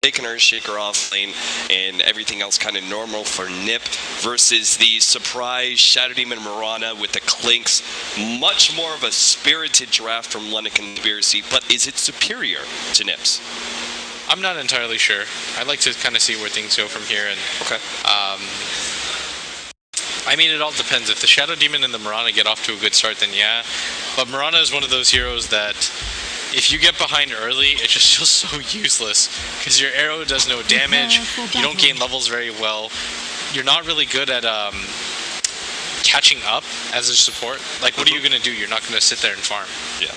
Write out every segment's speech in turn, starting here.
taking her shaker off lane and everything else kind of normal for NiP versus the surprise Shadow Demon Mirana with the Clinks. Much more of a spirited draft from London Conspiracy, but is it superior to NiP's? I'm not entirely sure. I'd like to kind of see where things go from here. And okay. I mean, it all depends. If the Shadow Demon and the Mirana get off to a good start, then yeah. But Mirana is one of those heroes that if you get behind early, it just feels so useless because your arrow does no damage, you don't gain levels very well, you're not really good at catching up as a support. Like, what are you going to do? You're not going to sit there and farm. Yeah.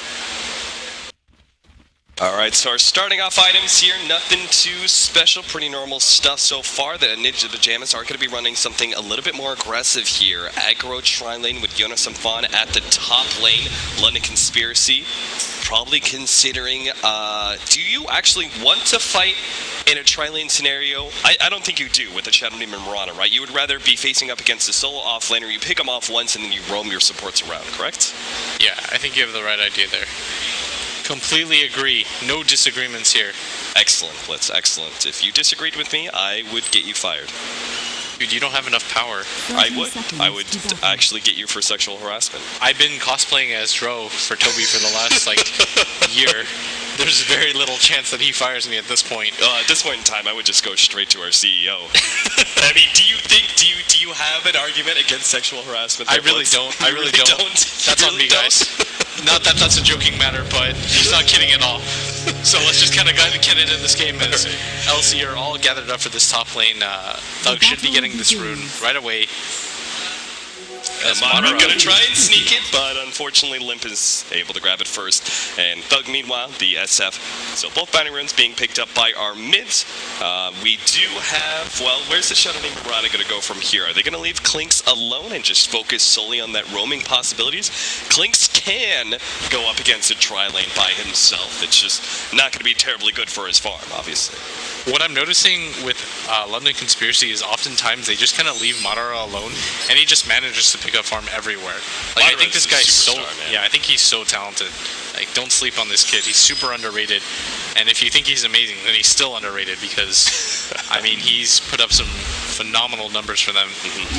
Alright, so our starting off items here, nothing too special, pretty normal stuff so far. The Ninja Pyjamas are going to be running something a little bit more aggressive here. Aggro tri-lane with Jonas and Fawn at the top lane. London Conspiracy probably considering, do you actually want to fight in a tri-lane scenario? I don't think you do with the Shadow Demon Mirana, right? You would rather be facing up against a solo offlaner, you pick them off once and then you roam your supports around, correct? Yeah, I think you have the right idea there. Completely agree. No disagreements here. Excellent, Blitz, excellent. If you disagreed with me, I would get you fired. Dude, you don't have enough power. I would actually get you for sexual harassment. I've been cosplaying as Dro for Toby for the last, year. There's very little chance that he fires me at this point. At this point in time, I would just go straight to our CEO. I mean, do you have an argument against sexual harassment? I really don't. I really don't. That's on me, guys. Not that that's a joking matter, but he's not kidding at all. So let's just kind of get into this game as LC are all gathered up for this top lane. Thug should be getting this rune right away. Madara gonna try and sneak it, but unfortunately Limp is able to grab it first. And Thug, meanwhile, the SF. So both bounty runes being picked up by our mids. We do have, well, where's the Shadow Demon Mirana gonna go from here? Are they gonna leave Clinks alone and just focus solely on that roaming possibilities? Clinks can go up against a tri-lane by himself. It's just not gonna be terribly good for his farm, obviously. What I'm noticing with London Conspiracy is oftentimes they just kind of leave Madara alone, and he just manages to pick up farm everywhere. Like, I think this guy's so, I think he's so talented. Like, don't sleep on this kid. He's super underrated, and if you think he's amazing, then he's still underrated because, I mean, he's put up some phenomenal numbers for them.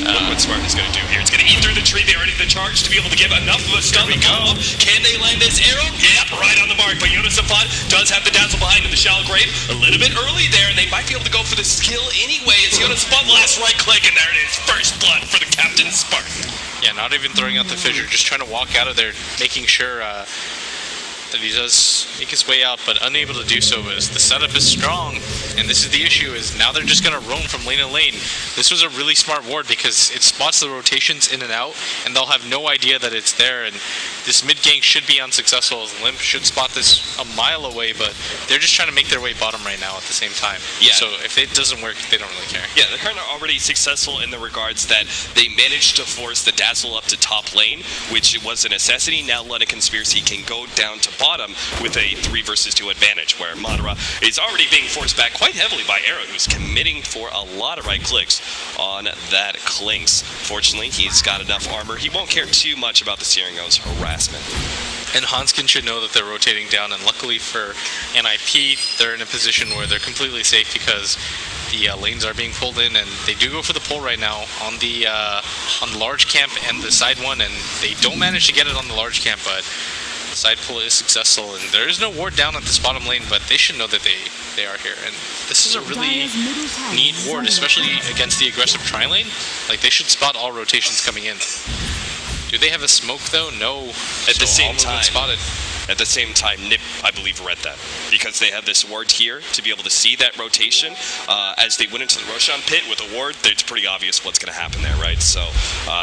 Look what Spartan's going to do here. It's going to eat through the tree. They already have the charge to be able to give enough of a stun to follow up. Can they land this arrow? Yep, right on the mark. But Jonas Safad does have the dazzle behind in the shallow grave. A little bit early there, and they might be able to go for the skill anyway. As Jonas Safad last right click, and there it is. First blood for the Captain Spartan. Yeah, not even throwing out the fissure, just trying to walk out of there, making sure that he does make his way out, but unable to do so as the setup is strong. And this is the issue, is now they're just going to roam from lane to lane. This was a really smart ward because it spots the rotations in and out, and they'll have no idea that it's there. And this mid gank should be unsuccessful, as Limp should spot this a mile away, but they're just trying to make their way bottom right now at the same time. Yeah. So if it doesn't work, they don't really care. Yeah, they're kind of already successful in the regards that they managed to force the dazzle up to top lane, which was a necessity. Now London Conspiracy can go down to bottom with a 3 versus 2 advantage, where Madara is already being forced back quite heavily by Arrow, who's committing for a lot of right clicks on that Clinks. Fortunately, he's got enough armor. He won't care too much about the Searingo's harassment. And Hanskin should know that they're rotating down, and luckily for NiP, they're in a position where they're completely safe because the lanes are being pulled in, and they do go for the pull right now on the large camp and the side one, and they don't manage to get it on the large camp, but the side pull is successful, and there is no ward down at this bottom lane, but they should know that they are here. And this is a really neat ward, especially against the aggressive tri-lane. Like, they should spot all rotations coming in. Do they have a smoke though? No. At the same time, NiP, I believe, read that because they have this ward here to be able to see that rotation. As they went into the Roshan pit with a ward, it's pretty obvious what's going to happen there, right? So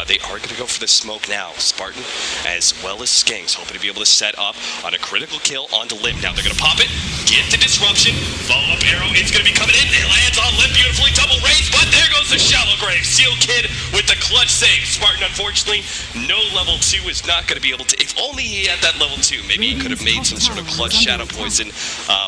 they are going to go for the smoke now. Spartan, as well as Skanks, hoping to be able to set up on a critical kill onto Limp. Now they're going to pop it, get the disruption, follow up arrow. It's going to be coming in. It lands on Limp beautifully, double raise, but there goes the shallow grave. Seal Kid with the clutch save. Spartan, unfortunately, no level 2 is not going to be able to. If only he had that level 2, maybe he could have made some sort of clutch Shadow Poison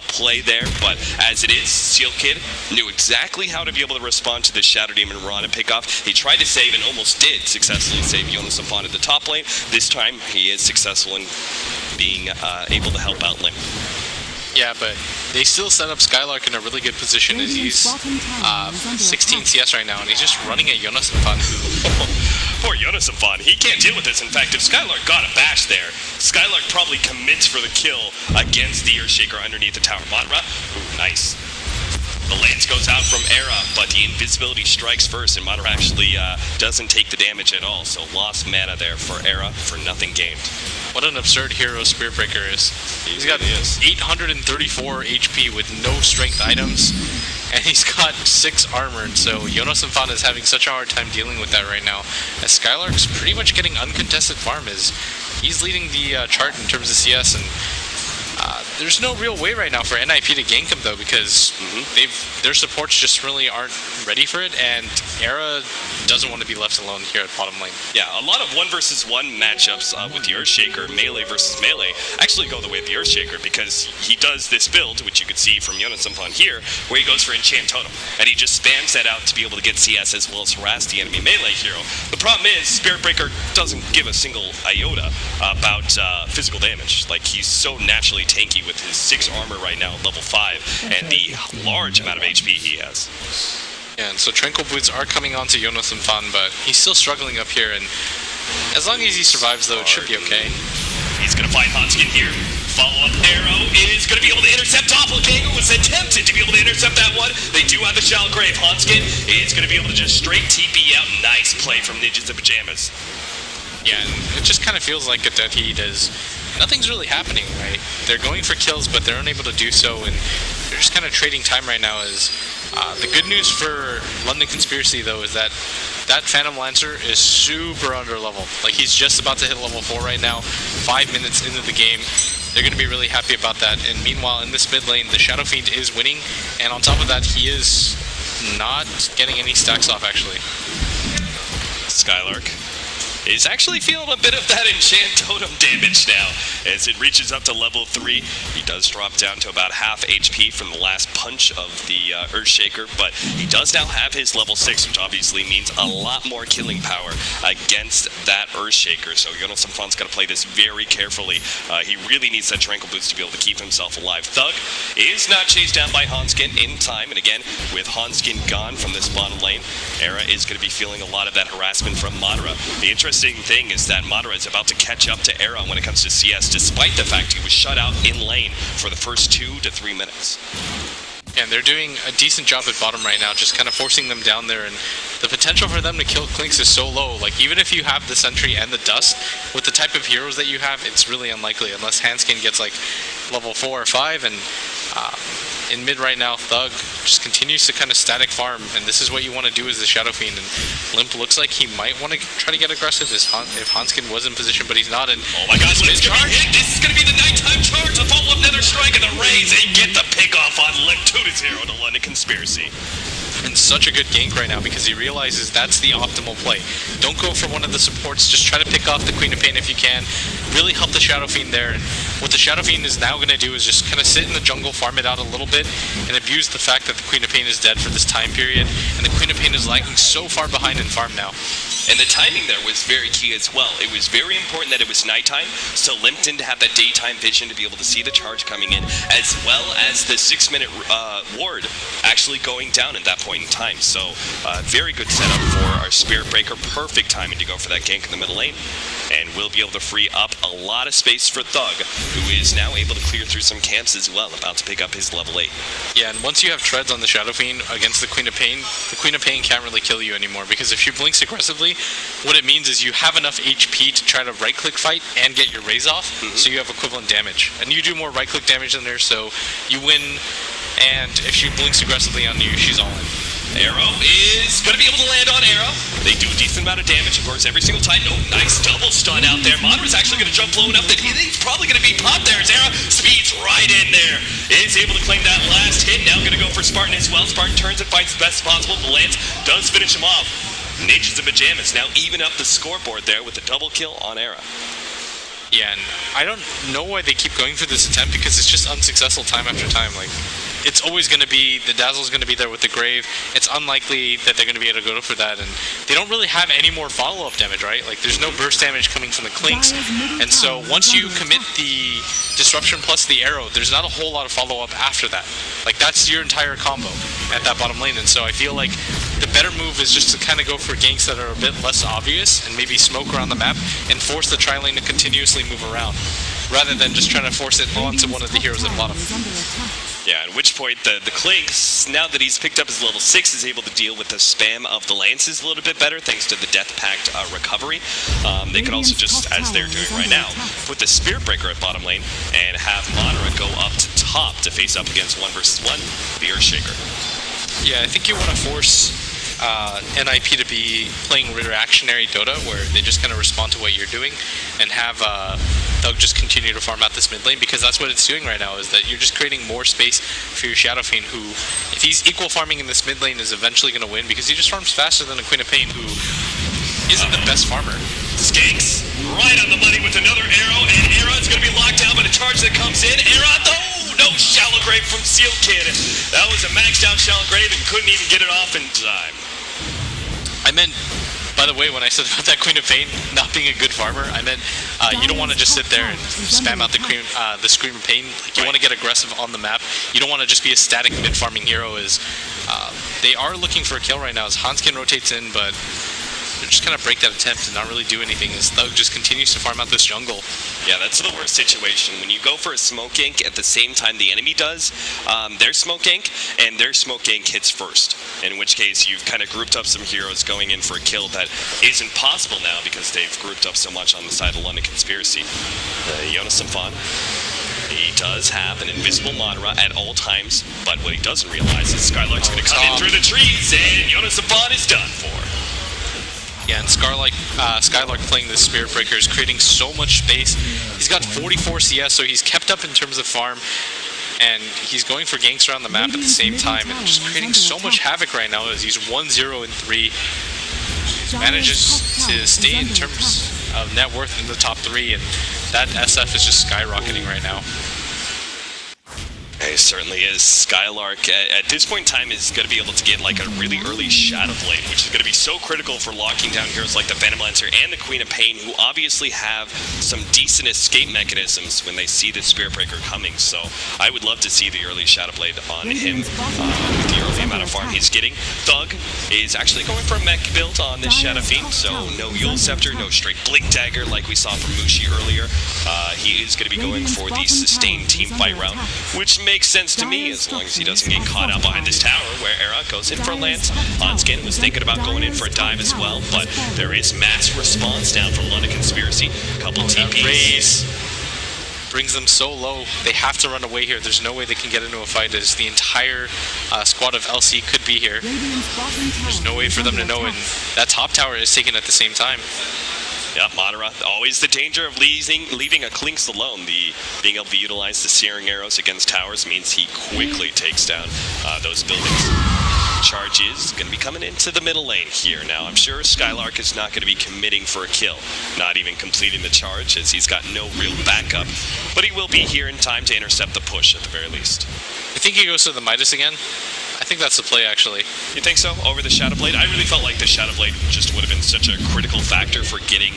play there, but as it is, Seal Kid knew exactly how to be able to respond to the Shadow Demon Mirana pickoff. He tried to save and almost did successfully save Jonas Safon at the top lane. This time, he is successful in being able to help out Limp. Yeah, but they still set up Skylark in a really good position as he's 16 CS right now, and he's just running at Jonas and Fan. Poor Jonas and Fan. He can't deal with this. In fact, if Skylark got a bash there, Skylark probably commits for the kill against the Earthshaker underneath the tower. Madra, ooh, nice. The lance goes out from Era, but the invisibility strikes first, and Madra actually doesn't take the damage at all, so lost mana there for Era for nothing gained. What an absurd hero Spiritbreaker is. He's got 834 HP with no strength items, and he's got 6 armor, and so Jonas and Fan is having such a hard time dealing with that right now, as Skylark's pretty much getting uncontested farm. He's leading the chart in terms of CS, and there's no real way right now for NiP to gank him though, because their supports just really aren't ready for it, and Era doesn't want to be left alone here at bottom lane. Yeah, a lot of 1 versus 1 matchups with the Earthshaker, melee versus melee, actually go the way of the Earthshaker, because he does this build, which you can see from Jonas and Fan here, where he goes for Enchant Totem, and he just spams that out to be able to get CS as well as harass the enemy melee hero. The problem is, Spiritbreaker doesn't give a single iota about physical damage. Like, he's so naturally tanky with his 6 armor right now at level 5, and the large amount of HP he has. Yeah, and so Tranquil Boots are coming on to Jonas and Fan, but he's still struggling up here, and as long as he survives though, it should be okay. He's gonna find Hanskin here. Follow-up arrow is gonna be able to intercept Doppelganger. Was attempted to be able to intercept that one. They do have the Shallow Grave. Hanskin is gonna be able to just straight TP out. Nice play from Ninjas in Pyjamas. Yeah, and it just kind of feels like at Dead Heat is nothing's really happening, right? They're going for kills, but they're unable to do so, and they're just kind of trading time right now. The good news for London Conspiracy, though, is that Phantom Lancer is super under level. Like, he's just about to hit level 4 right now, 5 minutes into the game. They're going to be really happy about that, and meanwhile, in this mid lane, the Shadow Fiend is winning, and on top of that, he is not getting any stacks off, actually. Skylark is actually feeling a bit of that Enchant Totem damage now. As it reaches up to level 3, he does drop down to about half HP from the last punch of the Earthshaker, but he does now have his level 6, which obviously means a lot more killing power against that Earthshaker. So Jonas and Fan's got to play this very carefully. He really needs that Tranquil Boots to be able to keep himself alive. Thug is not chased down by Hanskin in time, and again, with Hanskin gone from this bottom lane, Era is going to be feeling a lot of that harassment from Madra. The interesting thing is that Madra is about to catch up to Era when it comes to CS, despite the fact he was shut out in lane for the first 2 to 3 minutes. And they're doing a decent job at bottom right now, just kind of forcing them down there, and the potential for them to kill Clinks is so low. Like, even if you have the Sentry and the Dust, with the type of heroes that you have, it's really unlikely, unless Hanskin gets like level 4 or 5, and in mid right now, Thug just continues to kind of static farm, and this is what you want to do as the Shadow Fiend, and Limp looks like he might want to try to get aggressive if Hanskin was in position, but he's not. And oh my gosh, Limp's gonna be hit! This is gonna be the nighttime charge, the follow-up Nether Strike, and the Rays, they get the pick off on Limp 2-0 to London Conspiracy. And such a good gank right now because he realizes that's the optimal play. Don't go for one of the supports, just try to pick off the Queen of Pain if you can. Really help the Shadow Fiend there, and what the Shadow Fiend is now going to do is just kind of sit in the jungle, farm it out a little bit, and abuse the fact that the Queen of Pain is dead for this time period, and the Queen of Pain is lagging so far behind in farm now. And the timing there was very key as well. It was very important that it was nighttime, so Limp didn't have that daytime vision to be able to see the charge coming in, as well as the 6-minute ward actually going down at that point in time. So, very good setup for our Spiritbreaker. Perfect timing to go for that gank in the middle lane. And we'll be able to free up a lot of space for Thug, who is now able to clear through some camps as well, about to pick up his level 8. Yeah, and once you have treads on the Shadow Fiend against the Queen of Pain can't really kill you anymore, because if she blinks aggressively, what it means is you have enough HP to try to right-click fight and get your raise off, so you have equivalent damage. And you do more right-click damage than her, so you win, and if she blinks aggressively on you, she's all in. Arrow is going to be able to land on Arrow. They do a decent amount of damage, of course, every single time. Oh, nice double stun out there. Madra's actually going to jump low enough that he's probably going to be popped there as Arrow speeds right in there. Is able to claim that last hit. Now going to go for Spartan as well. Spartan turns and fights the best possible. The Lance does finish him off. Ninjas in Pyjamas now even up the scoreboard there with a double kill on Arrow. Yeah, and I don't know why they keep going for this attempt, because it's just unsuccessful time after time. Like, it's always going to be, the Dazzle's going to be there with the Grave. It's unlikely that they're going to be able to go for that, and they don't really have any more follow-up damage, right? Like, there's no burst damage coming from the Clinks, and so once you commit the Disruption plus the Arrow, there's not a whole lot of follow-up after that. Like, that's your entire combo at that bottom lane, and so I feel like the better move is just to kind of go for ganks that are a bit less obvious and maybe smoke around the map and force the tri-lane to continuously move around, rather than just trying to force it onto one of the heroes at bottom. Yeah, at which point the Clinks, now that he's picked up his level 6, is able to deal with the spam of the Lances a little bit better thanks to the Death Pact recovery. They could also just, as they're doing right now, put the Spirit Breaker at bottom lane and have Monra go up to top to face up against 1 versus 1, the Earthshaker. Yeah, I think you want to force NiP to be playing reactionary Dota, where they just kind of respond to what you're doing, and have Thug just continue to farm out this mid lane, because that's what it's doing right now, is that you're just creating more space for your Shadow Fiend, who, if he's equal farming in this mid lane, is eventually going to win, because he just farms faster than a Queen of Pain, who isn't the best farmer. Skanks right on the money with another arrow, and Era is going to be locked down by the charge that comes in. Era, no Shallow Grave from Seal Kid. That was a maxed out Shallow Grave and couldn't even get it off in time. I meant, by the way, when I said about that Queen of Pain not being a good farmer, I meant you don't want to just sit there and spam out the Scream of Pain. Like, you want to get aggressive on the map. You don't want to just be a static mid-farming hero. They are looking for a kill right now as Hanskin rotates in, but they're just kind of break that attempt and not really do anything as Thug just continues to farm out this jungle. Yeah, that's the worst situation. When you go for a smoke gank at the same time the enemy does, their smoke gank, and their smoke gank hits first. In which case, you've kind of grouped up some heroes going in for a kill that isn't possible now because they've grouped up so much on the side of London Conspiracy. Jonas Symphon, he does have an invisible Monra at all times, but what he doesn't realize is Skylark's going to come in through the trees, and Jonas Symphon is done for. Yeah, and Skylark playing this Spirit Breaker is creating so much space. He's got 44 CS, so he's kept up in terms of farm, and he's going for ganks around the map at the same time, and just creating so much havoc right now as he's 1-0-3. Manages to stay in terms of net worth in the top 3, and that SF is just skyrocketing right now. It certainly is. Skylark, at this point in time, is going to be able to get like a really early Shadow Blade, which is going to be so critical for locking down heroes like the Phantom Lancer and the Queen of Pain, who obviously have some decent escape mechanisms when they see the Spirit Breaker coming. So I would love to see the early Shadow Blade on him with the early amount of farm he's getting. Thug is actually going for a mech build on this Shadow Fiend, so no Yule Scepter, no straight Blink Dagger like we saw from Mushi earlier. He is going to be going for the sustained team fight route, which makes sense to me as long as he doesn't get caught out behind this tower where Era goes in for a lance. Hanskin was thinking about going in for a dive as well, but there is mass response down from London Conspiracy. Couple TPs. Raze brings them so low, they have to run away here. There's no way they can get into a fight as the entire squad of LC could be here. There's no way for them to know, and that top tower is taken at the same time. Yeah, Monra, always the danger of leaving a Clinks alone. Being able to utilize the Searing Arrows against towers means he quickly takes down those buildings. Charge is going to be coming into the middle lane here. Now, I'm sure Skylark is not going to be committing for a kill, not even completing the charge, as he's got no real backup, but he will be here in time to intercept the push at the very least. I think he goes to the Midas again. I think that's the play, actually. You think so? Over the Shadow Blade? I really felt like the Shadow Blade just would have been such a critical factor for getting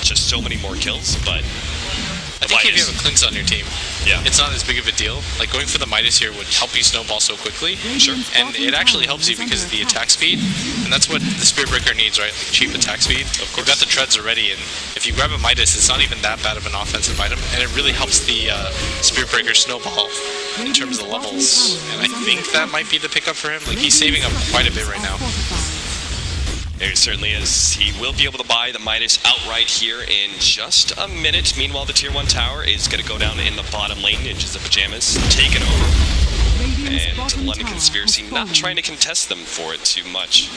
just so many more kills, but I think if you have a Clinks on your team, yeah, it's not as big of a deal. Like, going for the Midas here would help you snowball so quickly. Sure. And it actually helps you because of the attack speed, and that's what the Spirit Breaker needs, right? Like, cheap attack speed. Of course. You've got the treads already, and if you grab a Midas, it's not even that bad of an offensive item, and it really helps the Spirit Breaker snowball in terms of levels. And I think that might be the pickup for him. Like, he's saving up quite a bit right now. There certainly is. He will be able to buy the Midas outright here in just a minute. Meanwhile, the Tier 1 tower is going to go down in the bottom lane. Ninjas of Pyjamas taken over. And London Conspiracy not trying to contest them for it too much.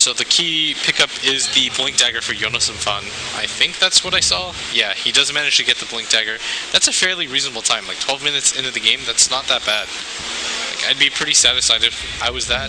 So the key pickup is the Blink Dagger for Jonas Symphon. I think that's what I saw. Yeah, he does manage to get the Blink Dagger. That's a fairly reasonable time. Like, 12 minutes into the game, that's not that bad. I'd be pretty satisfied if I was that.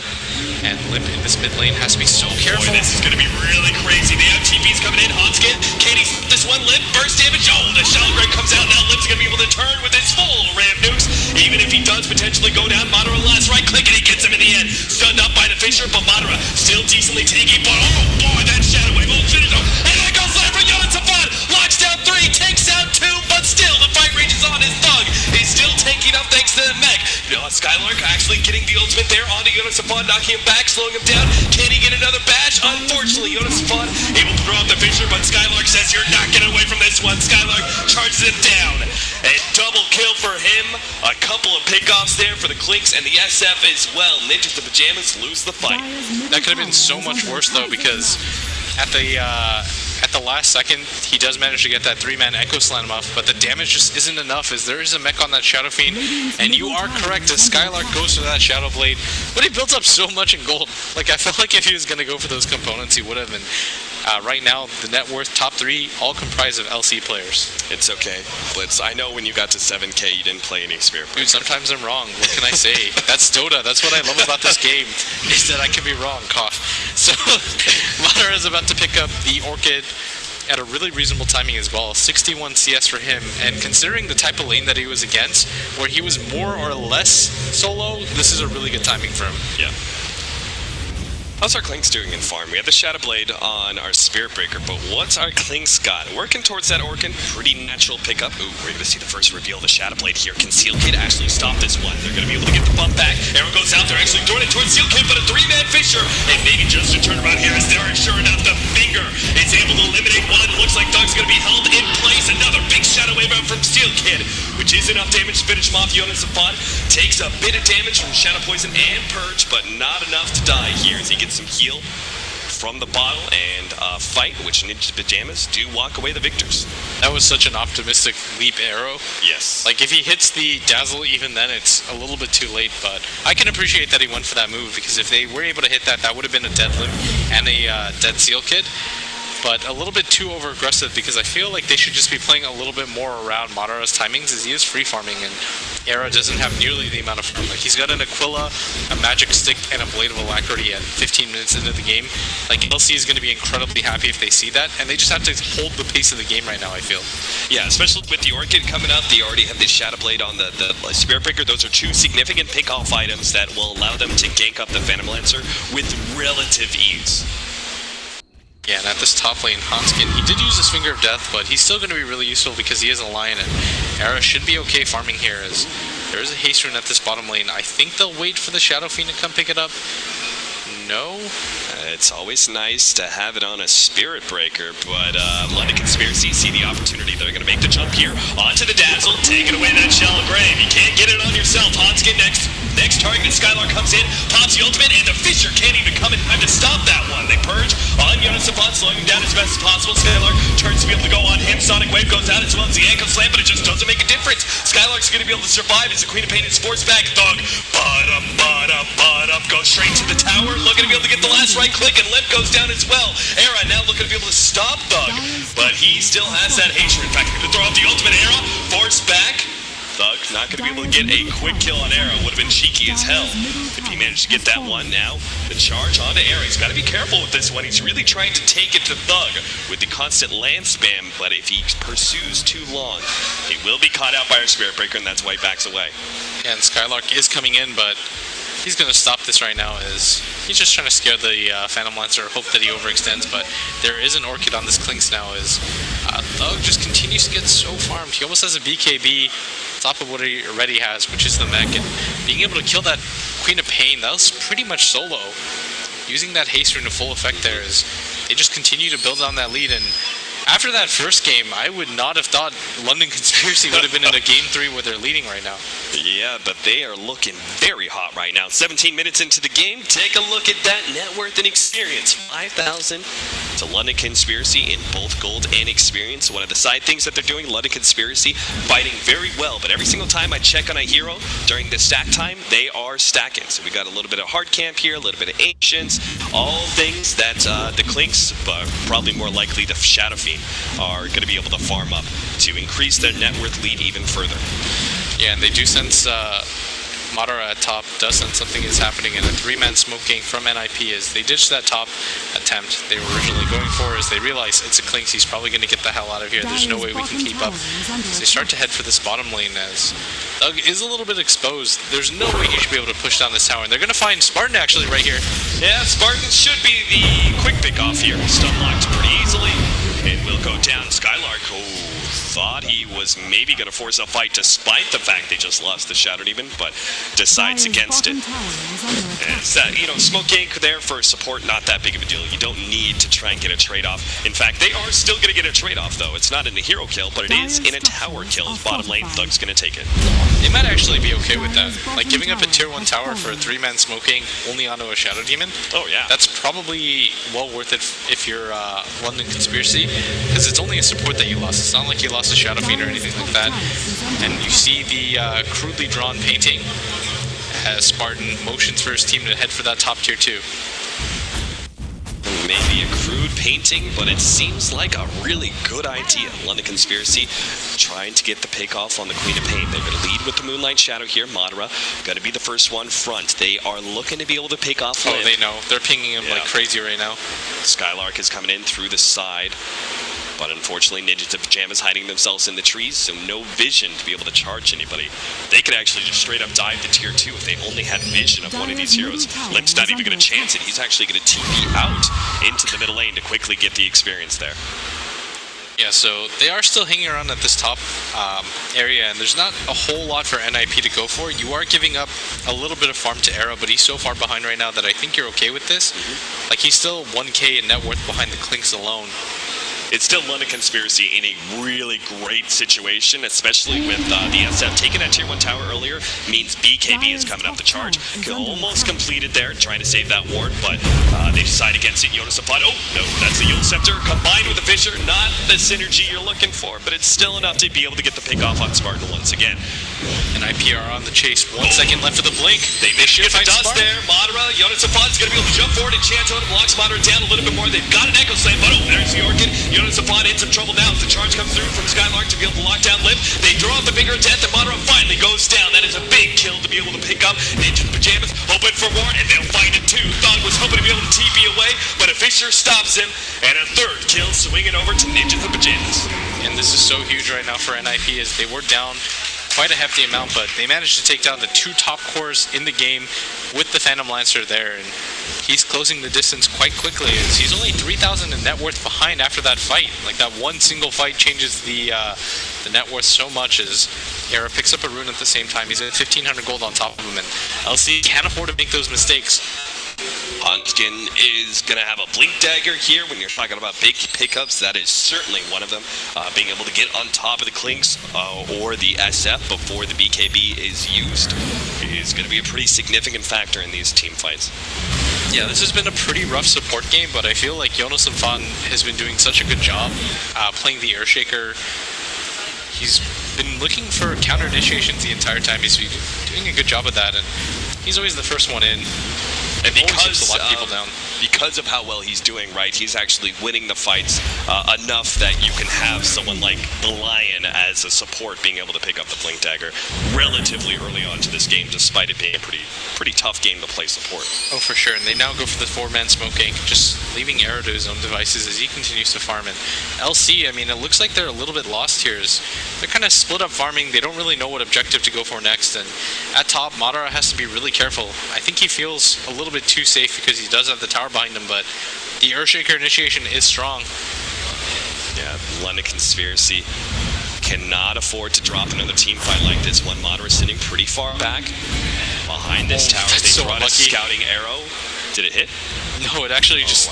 And Limp in this mid lane has to be so careful. Boy, this is going to be really crazy. They have TPs coming in. Hanskin, Katie, this one Limp, burst damage. Oh, the Shadow Grave comes out. Now Limp's going to be able to turn with his full array of nukes Even if he does potentially go down, Madara last right click and he gets him in the end. Stunned up by the Fisher, but Madara still decently tanky. But oh boy, that Shadow Wave will finish him. And there goes Land for Yoda Safad. Locks down 3, takes out 2, but still the fight rages on. His Thug is still tanking up thanks to the mech. Skylark actually getting the ultimate there onto Yoda Safad, knocking him back, slowing him down. Can he get another badge? Unfortunately, Yoda Safad able to throw out the Fisher, but Skylark says you're not getting away from this one. Skylark charges him down. A double kill for him. A couple of pickoffs there for the Clinks and the SF as well. Ninjas the Pyjamas lose the fight. That could have been so much worse though, because at the last second, he does manage to get that 3-man Echo Slam off, but the damage just isn't enough as there is a mech on that Shadow Fiend, and you are correct, as Skylark goes for that Shadow Blade, but he built up so much in gold. Like, I felt like if he was going to go for those components, he would have, and right now, the net worth top 3, all comprised of LC players. It's okay, Blitz. I know when you got to 7K, you didn't play any Spirit Breaker. Dude, sometimes I'm wrong. What can I say? That's Dota. That's what I love about this game, is that I can be wrong. Cough. So, Madara is about to pick up the Orchid at a really reasonable timing as well. 61 CS for him, and considering the type of lane that he was against, where he was more or less solo, this is a really good timing for him. Yeah. How's our Clinks doing in farm? We have the Shadow Blade on our Spirit Breaker, but what's our Clinks got? Working towards that Orkin, pretty natural pickup. Ooh, we're going to see the first reveal of the Shadow Blade here. Can Seal Kid actually stop this one? They're going to be able to get the bump back. Arrow goes out there, actually throwing it towards Seal Kid, but a 3-man Fisher, and maybe just a turnaround here as they are sure enough. The finger is able to eliminate one. Looks like Doug's going to be held in place. Another big Shadow Wave out from Steel Kid, which is enough damage to finish him off. Jonas Safad takes a bit of damage from Shadow Poison and Purge, but not enough to die here as he gets some heal from the bottle and fight, which Ninja Pyjamas do walk away the victors. That was such an optimistic leap arrow. Yes. Like, if he hits the Dazzle, even then it's a little bit too late, but I can appreciate that he went for that move, because if they were able to hit that, that would have been a dead limb and a dead Seal Kid. But a little bit too over-aggressive, because I feel like they should just be playing a little bit more around Madara's timings, as he is free-farming, and Era doesn't have nearly the amount of farm. Like, he's got an Aquila, a Magic Stick, and a Blade of Alacrity at 15 minutes into the game. Like, LC is going to be incredibly happy if they see that, and they just have to hold the pace of the game right now, I feel. Yeah, especially with the Orchid coming up, they already have the Shadow Blade on the Spirit Breaker. Those are 2 significant pick-off items that will allow them to gank up the Phantom Lancer with relative ease. Yeah, and at this top lane, Hanskin, he did use his Finger of Death, but he's still going to be really useful because he is a Lion, and Era should be okay farming here, as there is a Haste Rune at this bottom lane. I think they'll wait for the Shadow Fiend to come pick it up. No? It's always nice to have it on a Spirit Breaker, but London Conspiracy see the opportunity. They're going to make the jump here onto the Dazzle, taking away that Shell Grave. You can't get it on yourself. Hanskin next target, and Skylark comes in, pops the ultimate, and the Fisher can't even come in time to stop that one. They purge on Jonas Safad, slowing him down as best as possible. Skylark turns to be able to go on him. Sonic Wave goes out as well as the ankle slam, but it just doesn't make a difference. Skylark's going to be able to survive as the Queen of Pain and Sports back. Thug, butt up, goes straight to the tower, looking to be able to get the last right click, and Lip goes down as well. Era now looking to be able to stop Thug, but he still has that hatred. In fact, he's going to throw out the ultimate. Era forced back. Thug not going to be able to get a quick kill on Era. Would have been cheeky as hell if he managed to get that one. Now, the charge onto Era. He's got to be careful with this one. He's really trying to take it to Thug with the constant land spam, but if he pursues too long, he will be caught out by our Spirit Breaker, and that's why he backs away. Yeah, and Skylark is coming in, but he's going to stop this right now, as he's just trying to scare the Phantom Lancer, hope that he overextends, but there is an Orchid on this Clinks now, as Thug just continues to get so farmed. He almost has a BKB on top of what he already has, which is the mech, and being able to kill that Queen of Pain, that was pretty much solo. Using that Haste Rune to full effect there, is they just continue to build on that lead, and after that first game, I would not have thought London Conspiracy would have been in a Game 3 where they're leading right now. Yeah, but they are looking very hot right now. 17 minutes into the game, take a look at that net worth and experience. 5,000 to London Conspiracy in both gold and experience. One of the side things that they're doing, London Conspiracy fighting very well, but every single time I check on a hero during the stack time, they are stacking. So we got a little bit of hard camp here, a little bit of ancients, all things that the Clinks, but probably more likely the Shadow Fiend, are going to be able to farm up to increase their net worth lead even further. Yeah, and they do sense Madara at top does sense something is happening, and a 3-man smoke gank from NiP as they ditch that top attempt they were originally going for, as they realize it's a Clinks, he's probably going to get the hell out of here, there's no way we can keep up. So they start to head for this bottom lane as Thug is a little bit exposed. There's no way he should be able to push down this tower, and they're going to find Spartan actually right here. Yeah, Spartan should be the quick pick off here. Stun locked pretty easily, and will go down. Skylark, thought he was maybe going to force a fight despite the fact they just lost the Shadow Demon, but decides against it. It's that, smoke gank there for support, not that big of a deal. You don't need to try and get a trade-off. In fact, they are still going to get a trade-off, though. It's not in a hero kill, but it is in a tower kill. His bottom lane, Thug's going to take it. They might actually be okay with that. Like, giving up a tier 1 tower for a 3-man smoke gank only onto a Shadow Demon. Oh, yeah. That's probably well worth it if you're London Conspiracy, because it's only a support that you lost. It's not like you lost a Shadow Fiend or anything like that. And you see the crudely drawn painting as Spartan motions for his team to head for that top tier 2. Maybe a crude painting, but it seems like a really good idea. London Conspiracy trying to get the pick off on the Queen of Pain. They're going to lead with the Moonlight Shadow here. Madara going to be the first one front. They are looking to be able to pick off Limb. Oh, they know. They're pinging him like crazy right now. Skylark is coming in through the side. But unfortunately, Ninjas of Pyjamas hiding themselves in the trees, so no vision to be able to charge anybody. They could actually just straight up dive to tier 2 if they only had vision of one of these heroes. Limp's not even going to chance it. He's actually going to TP out into the middle lane to quickly get the experience there. Yeah, so they are still hanging around at this top area, and there's not a whole lot for NiP to go for. You are giving up a little bit of farm to Arrow, but he's so far behind right now that I think you're okay with this. Like, he's still 1k in net worth behind the Clinks alone. It's still London Conspiracy in a really great situation, especially with the SF taking that tier 1 tower earlier means BKB is coming up the charge. Almost completed there, trying to save that ward, but they decide against it. Jonas Applaud. Oh, no, that's the Yule Scepter combined with the Fissure. Not the synergy you're looking for, but it's still enough to be able to get the pick off on Spartan once again. And NiP are on the chase. 1 second left of the blink. They should get the dust there. Madara, Jonas Applaud's going to be able to jump forward and chant on him, blocks Madara down a little bit more. They've got an Echo Slam, but there's the Orchid. Jonas Applaud in some trouble now as the charge comes through from Skylark to be able to lock down Limb. They draw out the Finger of Death, and Madara finally goes down. That is a big kill to be able to pick up. Ninjas Pyjamas hoping for more, and they'll find it too. Thug was hoping to be able to TP away, but a Fissure stops him, and a 3rd kill swinging over to Ninjas Pyjamas. And this is so huge right now for NiP as they were down quite a hefty amount, but they managed to take down the 2 top cores in the game with the Phantom Lancer there, and he's closing the distance quite quickly as he's only 3,000 in net worth behind after that fight. Like, that one single fight changes the net worth so much as Era picks up a rune at the same time. He's at 1,500 gold on top of him, and LC can't afford to make those mistakes. Pumpkin is going to have a Blink Dagger here. When you're talking about big pickups, that is certainly one of them. Being able to get on top of the Clinks or the SF before the BKB is used is going to be a pretty significant factor in these team fights. Yeah, this has been a pretty rough support game, but I feel like Jonas Fan has been doing such a good job playing the Earthshaker. He's been looking for counter initiations the entire time. He's been doing a good job of that, and he's always the first one in. And because, a lot of people down. Because of how well he's doing, right, he's actually winning the fights enough that you can have someone like the Lion as a support being able to pick up the Blink Dagger relatively early on to this game, despite it being a pretty tough game to play support. Oh, for sure. And they now go for the 4-man smoke gank, just leaving Arrow to his own devices as he continues to farm. And LC, I mean, it looks like they're a little bit lost here. They're kind of split up farming. They don't really know what objective to go for next. And at top, Madara has to be really careful. I think he feels a little bit too safe because he does have the tower behind him, but the Earthshaker initiation is strong. Yeah, London Conspiracy cannot afford to drop another team fight like this one. Madara sitting pretty far back behind this tower. They so brought lucky. a scouting arrow. Did it hit? No, it actually just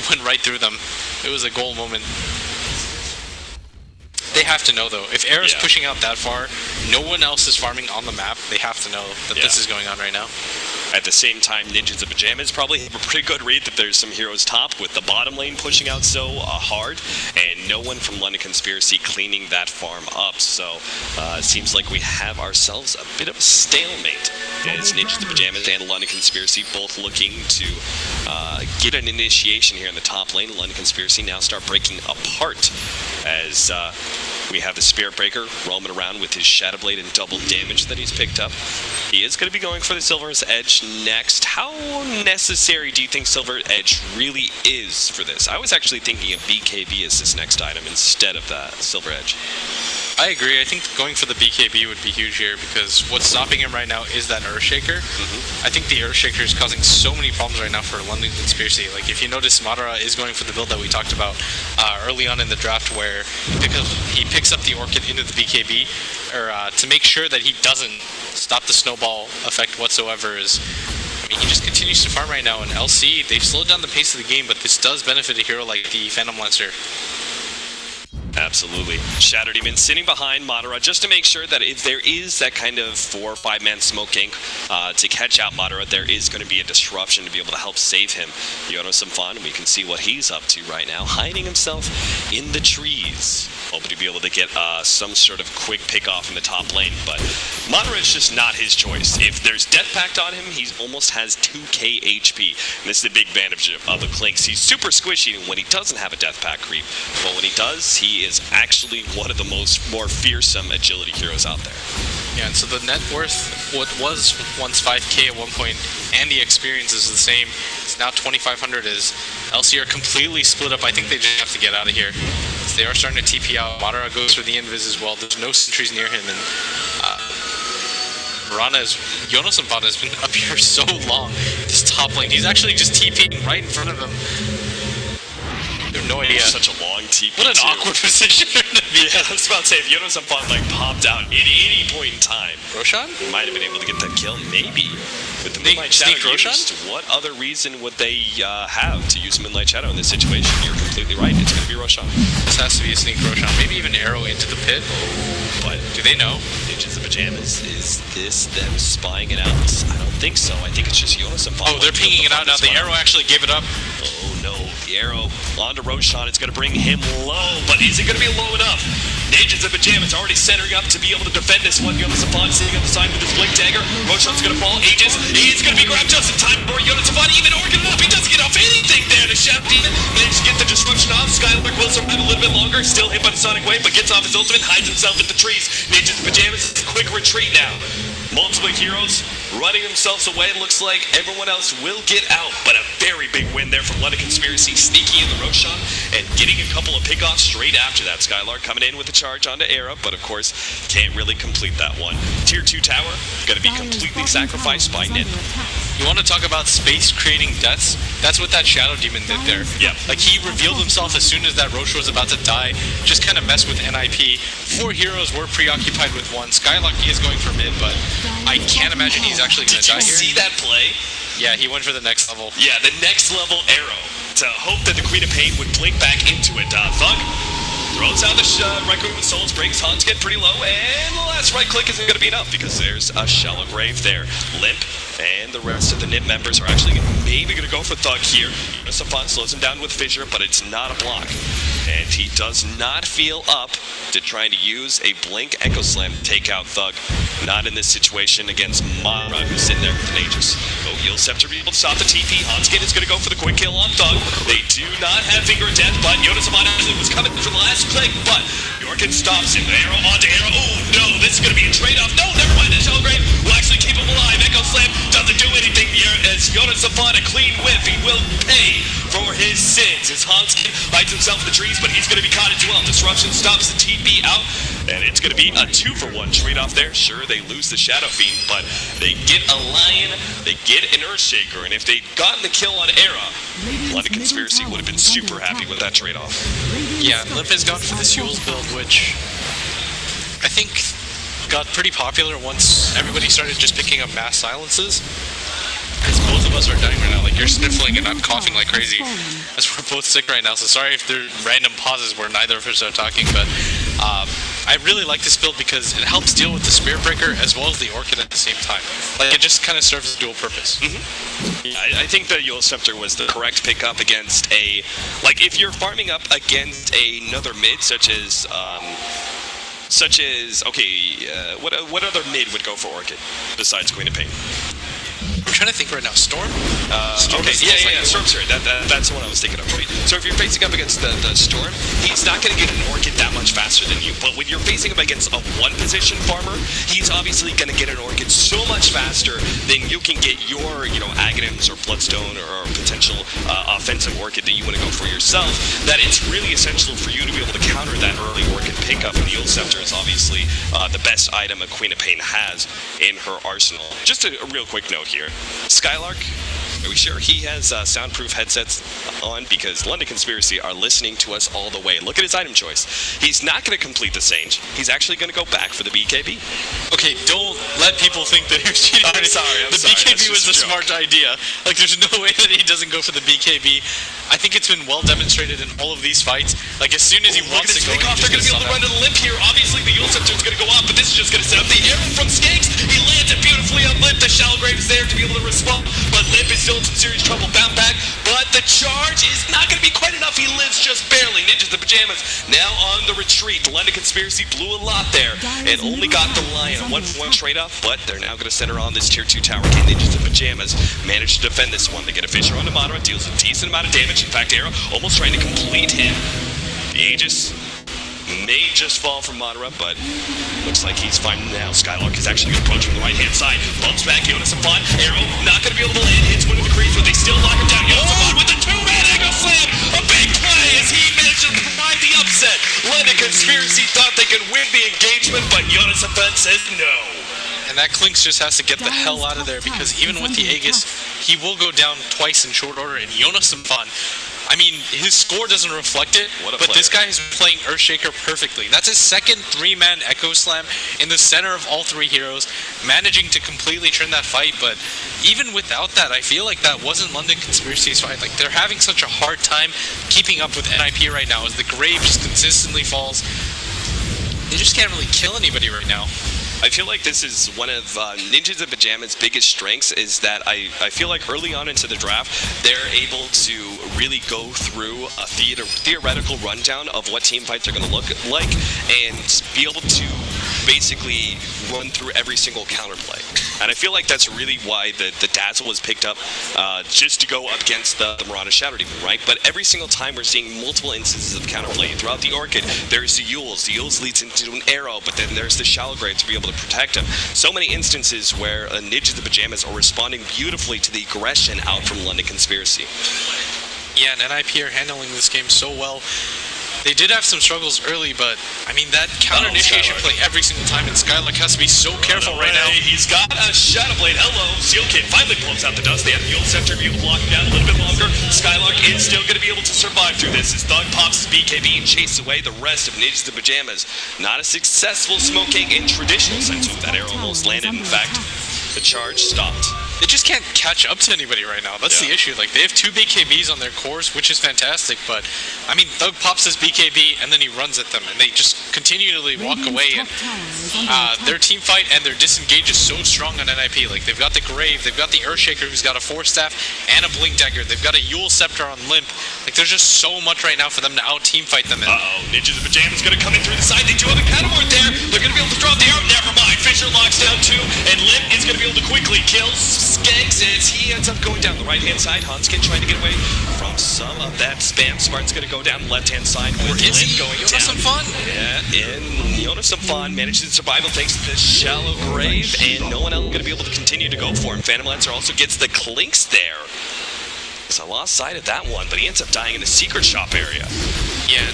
went right through them. It was a goal moment. They have to know, though. If Arrow's pushing out that far, no one else is farming on the map. They have to know that this is going on right now. At the same time, Ninjas of Pyjamas probably have a pretty good read that there's some heroes top with the bottom lane pushing out so hard, and no one from London Conspiracy cleaning that farm up. So it seems like we have ourselves a bit of a stalemate. As Ninjas of Pyjamas and London Conspiracy both looking to get an initiation here in the top lane. London Conspiracy now start breaking apart as We have the Spirit Breaker roaming around with his Shadow Blade and double damage that he's picked up. He is going to be going for the Silver's Edge next. How necessary do you think Silver Edge really is for this? I was actually thinking of BKB as this next item instead of that Silver Edge. I agree. I think going for the BKB would be huge here because what's stopping him right now is that Earthshaker. I think the Earthshaker is causing so many problems right now for London Conspiracy. Like, if you notice, Madara is going for the build that we talked about early on in the draft where he picks up the Orchid into the BKB to make sure that he doesn't stop the snowball effect whatsoever. I mean, he just continues to farm right now, and LC, they've slowed down the pace of the game, but this does benefit a hero like the Phantom Lancer. Absolutely. Shadow Demon sitting behind Madara just to make sure that if there is that kind of 4 or 5 man smoking to catch out Madara, there is going to be a disruption to be able to help save him. Yono some fun. We can see what he's up to right now, hiding himself in the trees, hoping to be able to get some sort of quick pick off in the top lane. But Madara is just not his choice. If there's Death Pact on him, he almost has 2k HP. And this is the big advantage of the Clinks. He's super squishy when he doesn't have a Death Pact creep, but when he does, he is actually one of the more fearsome agility heroes out there. Yeah, and so the net worth, what was once 5k at one point, and the experience is the same. It's now 2,500 as LC are completely split up. I think they just have to get out of here. They are starting to TP out. Madara goes for the invis as well. There's no sentries near him, and Jonas Sampana has been up here so long. This top lane, he's actually just TPing right in front of him. I have no idea. Such a long TP. What an awkward position to be. Yeah, I was about to say, if Jonas Sampana popped out at any point in time, Roshan? He might have been able to get that kill, maybe. With the Moonlight Shadow used, what other reason would they have to use Moonlight Shadow in this situation? You're completely right. It's going to be Roshan. This has to be a sneak Roshan. Maybe even arrow into the pit. But do they know? Ninjas of Pyjamas, is this them spying it out? I don't think so. I think it's just Jonas Sampana. Oh, they're pinging it out now. The arrow actually gave it up. Oh no, the arrow onto Roshan. It's going to bring him low, but is it going to be low enough? Ninjas of Pyjamas already centering up to be able to defend this one. Jonas Sampana sitting on the side with his blink dagger. Roshan's going to fall. Aegis, he's going to be grabbed just in time for Jonas Sampana. Even Organ up. He doesn't get off anything there. The Shadow Demon managed to get the disruption off. Skylark will survive a little bit longer. Still hit by the Sonic Wave, but gets off his ultimate. Hides himself in the trees. Ninjas of Pyjamas, quick retreat now. Multiple heroes running themselves away. Looks like everyone else will get out, but a very big win there from London Conspiracy, sneaking in the Roshan and getting a couple of pickoffs straight after that. Skylark coming in with a charge onto Era, but of course can't really complete that one. Tier 2 tower going to be completely sacrificed by NiP. You want to talk about space creating deaths? That's what that Shadow Demon did there. Yeah. Like, he revealed himself as soon as that Roche was about to die, just kind of messed with NiP. 4 heroes were preoccupied with one. Skylark is going for mid, but I can't imagine he's actually going to die here. Did you see that play? Yeah, he went for the next level. Yeah, the next level arrow to hope that the Queen of Pain would blink back into it. Thug throws out the right click with Soul's Breaks. Hans get pretty low, and the last right click isn't going to be enough because there's a shallow grave there. Limp and the rest of the NiP members are actually maybe going to go for Thug here. Sampana slows him down with Fissure, but it's not a block. And he does not feel up to trying to use a Blink Echo Slam to take out Thug. Not in this situation against Mara, who's sitting there with an Aegis. Oh, Yield Scepter be able to stop the TP. Hanskin is going to go for the quick kill on Thug. They do not have Finger of Death, but Jonas Sampana was coming for the last click, but Yorkin stops him. Arrow onto arrow. Oh no, this is going to be a trade-off. No, never mind. The Shallow Grave will actually keep him alive. Echo Slam doesn't do anything here as Jonas Sampana clean whiff. He will pay for his sins as Hanskin hides himself in the trees, but he's going to be caught as well. Disruption stops the TP out, and it's going to be a 2-for-1 trade-off there. Sure, they lose the Shadow Fiend, but they get a Lion, they get an Earthshaker, and if they'd gotten the kill on Era, London Conspiracy would have been super happy with that trade-off. Yeah, Limp has gone for the Fuels build, which I think got pretty popular once everybody started just picking up mass silences. Because both of us are dying right now. Like, you're sniffling and I'm coughing like crazy. As we're both sick right now, so sorry if there are random pauses where neither of us are talking, but I really like this build because it helps deal with the Spirit Breaker as well as the Orchid at the same time. Like, it just kind of serves a dual purpose. Yeah, I think the Yule Scepter was the correct pickup against a... Like, if you're farming up against another mid, such as what other mid would go for Orchid besides Queen of Pain? trying to think right now. Storm? Okay, yeah, Storm's here. That's the one I was thinking of, right? So if you're facing up against the Storm, he's not going to get an Orchid that much faster than you. But when you're facing him against a one-position farmer, he's obviously going to get an Orchid so much faster than you can get your, Aghanims or Bloodstone or potential offensive Orchid that you want to go for yourself, that it's really essential for you to be able to counter that early Orchid pickup. And the Eul Scepter is obviously the best item a Queen of Pain has in her arsenal. Just a real quick note here. Skylark, are we sure he has soundproof headsets on? Because London Conspiracy are listening to us all the way. Look at his item choice. He's not going to complete the Sage. He's actually going to go back for the BKB. Okay, don't let people think that he was cheating. I'm sorry. The BKB was a smart idea. Like, there's no way that he doesn't go for the BKB. I think it's been well demonstrated in all of these fights. Like, as soon as he wants to go, they're going to be able to run to the Limp here. Obviously, the Eul Scepter is going to go off, but this is just going to set up the arrow from Skanks. He lands it beautifully on Limp. The Shallow Grave is there to be able to respond, but Limp is still in some serious trouble. Bound back, but the charge is not going to be quite enough. He lives just barely. Ninjas the Pyjamas now on the retreat. The London Conspiracy blew a lot there and only got the Lion 1-1 trade up, but they're now going to center on this tier 2 tower. Can Ninjas the Pyjamas manage to defend this one? They get a Fissure on the Madara, deals a decent amount of damage. In fact, Arrow almost trying to complete him. The Aegis may just fall from Madara, but looks like he's fine now. Skylark is actually going to approach from the right-hand side. Bumps back, Jonas and Fun. Arrow not going to be able to land. Hits one of the creeps, but they still lock him down. Jonas and Fun with the two-man Echo Slam. A big play as he managed to provide the upset. London Conspiracy thought they could win the engagement, but Jonas and Fun says no. And that Clinks just has to get the hell out of there, because even with the Aegis, he will go down twice in short order. And Jonas and Fun, I mean, his score doesn't reflect it, but this guy is playing Earthshaker perfectly. That's his second 3-man Echo Slam in the center of all 3 heroes, managing to completely turn that fight. But even without that, I feel like that wasn't London Conspiracy's fight. Like, they're having such a hard time keeping up with NiP right now as the Grave just consistently falls. They just can't really kill anybody right now. I feel like this is one of Ninjas and Pyjamas' biggest strengths, is that I feel like early on into the draft, they're able to really go through a theoretical rundown of what team fights are going to look like and be able to basically run through every single counterplay. And I feel like that's really why the Dazzle was picked up just to go up against the Mirana Shadow Demon, right? But every single time we're seeing multiple instances of counterplay. Throughout the Orchid, there's the Euls. The Euls leads into an Arrow, but then there's the Shallow Grave to be able to protect him. So many instances where Ninjas the Pyjamas are responding beautifully to the aggression out from London Conspiracy. Yeah, and NiP are handling this game so well. They did have some struggles early, but I mean, that counter initiation play every single time, and Skylark has to be so careful right now. He's got a Shadow Blade. Hello, Seal Kid finally blows out the dust. They have the Eul Scepter to be able to block him down a little bit longer. Skylark is still going to be able to survive through this as Thug pops his BKB and chases away the rest of Ninjas the Pyjamas. Not a successful smoking in traditional sense. That arrow almost landed. In fact, the charge stopped. They just can't catch up to anybody right now. That's the issue. Like, they have 2 BKBs on their cores, which is fantastic, but I mean, Thug pops his BKB and then he runs at them, and they just continually walk away. And their team fight and their disengage is so strong on NiP. Like, they've got the Grave, they've got the Earthshaker who's got a Force Staff and a Blink Dagger, they've got a Eul Scepter on Limp. Like, there's just so much right now for them to out team fight them in. Ninjas of Pyjamas gonna come in through the side. They do have a Catapult there. They're gonna be able to drop the arrow. Never mind. Fissure locks down 2, and Limp is gonna be able to quickly kill Skanks as he ends up going down the right-hand side. Hanskin trying to get away from some of that spam. Smart's going to go down the left-hand side with Limp going down. Some fun. Yeah, and Jonas some fun. Manages to survival thanks to the Shallow Grave, and no one else going to be able to continue to go for him. Phantom Lancer also gets the Clinks there. So I lost sight of that one, but he ends up dying in the secret shop area. Yeah,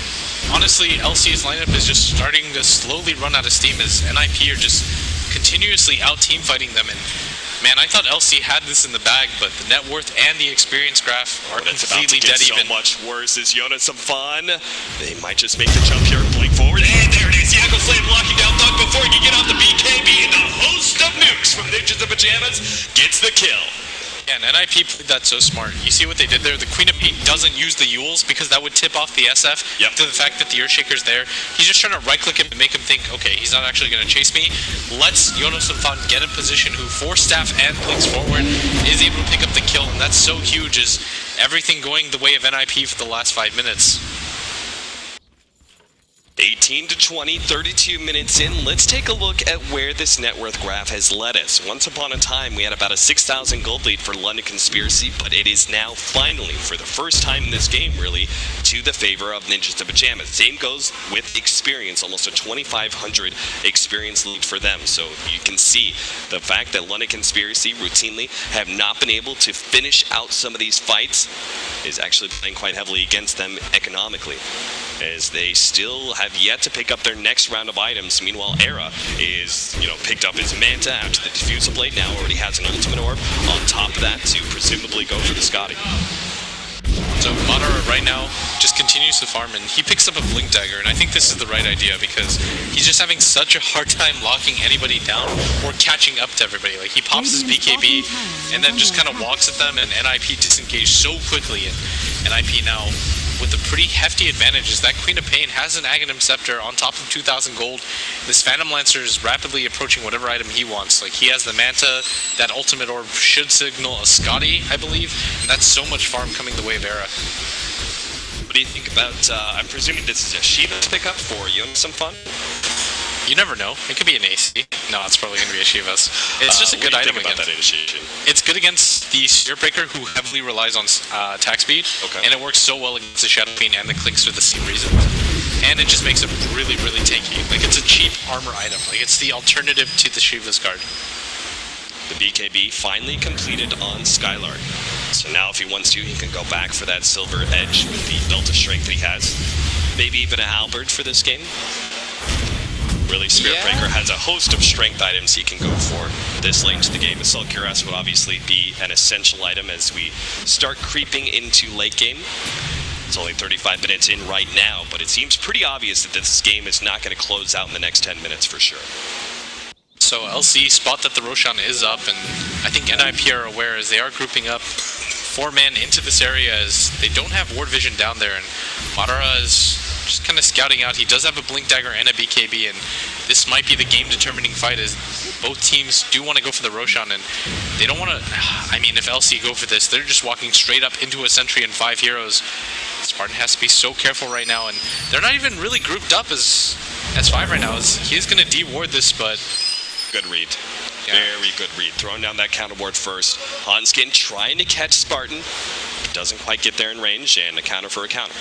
honestly, LC's lineup is just starting to slowly run out of steam as NiP are just continuously out-team fighting them. And man, I thought LC had this in the bag, but the net worth and the experience graph are completely dead even. So much worse is Jonas some fun. They might just make the jump here, blink forward, and there it is. The Echo Slave locking down Thug before he can get out the BKB, and the host of nukes from Ninjas of Pyjamas gets the kill. Yeah, and NiP played that so smart. You see what they did there? The Queen of Pain doesn't use the Euls because that would tip off the SF to the fact that the Earthshaker's there. He's just trying to right-click him and make him think, okay, he's not actually going to chase me. Let's Jonas and Fan get in position, who Force Staff and blinks forward, is able to pick up the kill, and that's so huge, is everything going the way of NiP for the last 5 minutes. 18 to 20, 32 minutes in. Let's take a look at where this net worth graph has led us. Once upon a time, we had about a 6,000 gold lead for London Conspiracy, but it is now finally, for the first time in this game, really, to the favor of Ninjas to Pyjamas. Same goes with experience, almost a 2,500 experience lead for them. So you can see the fact that London Conspiracy routinely have not been able to finish out some of these fights is actually playing quite heavily against them economically, as they still have yet to pick up their next round of items. Meanwhile, Era is, picked up his Manta after the Diffusal Blade, now already has an Ultimate Orb on top of that to presumably go for the Scotty. So Madara right now just continues to farm, and he picks up a Blink Dagger, and I think this is the right idea because he's just having such a hard time locking anybody down or catching up to everybody. Like, he pops his BKB and then just kind of walks at them, and NiP disengage so quickly, and NiP now with a pretty hefty advantage is that Queen of Pain has an Aghanim Scepter on top of 2,000 gold. This Phantom Lancer is rapidly approaching whatever item he wants. Like, he has the Manta, that Ultimate Orb should signal a Scotty, I believe, and that's so much farm coming the way of Era. What do you think about, I'm presuming this is a Shiva to pick up for you and some fun? You never know. It could be an AC. No, it's probably going to be a Shiva's. It's just a good item against that initiation. It's good against the Spirit Breaker, who heavily relies on attack speed, and it works so well against the Shadow Queen and the Clinks for the same reason. And it just makes it really, really tanky. Like, it's a cheap armor item. Like, it's the alternative to the Shiva's guard. The BKB finally completed on Skylark. So now if he wants to, he can go back for that Silver Edge with the belt of strength that he has. Maybe even a Halberd for this game. Really, Spirit Breaker has a host of strength items he can go for this late into the game. Assault Cuirass would obviously be an essential item as we start creeping into late game. It's only 35 minutes in right now, but it seems pretty obvious that this game is not going to close out in the next 10 minutes for sure. So LC spot that the Roshan is up, and I think NiP are aware as they are grouping up 4-man into this area as they don't have Ward Vision down there, and Madara is just kind of scouting out. He does have a Blink Dagger and a BKB, and this might be the game-determining fight as both teams do want to go for the Roshan, and they don't want to... I mean, if LC go for this, they're just walking straight up into a Sentry and 5 heroes. Spartan has to be so careful right now, and they're not even really grouped up as 5 right now. As he is going to de-ward this, but... Good read. Yeah. Very good read. Throwing down that counter ward first. Hanskin trying to catch Spartan. Doesn't quite get there in range, and a counter for a counter.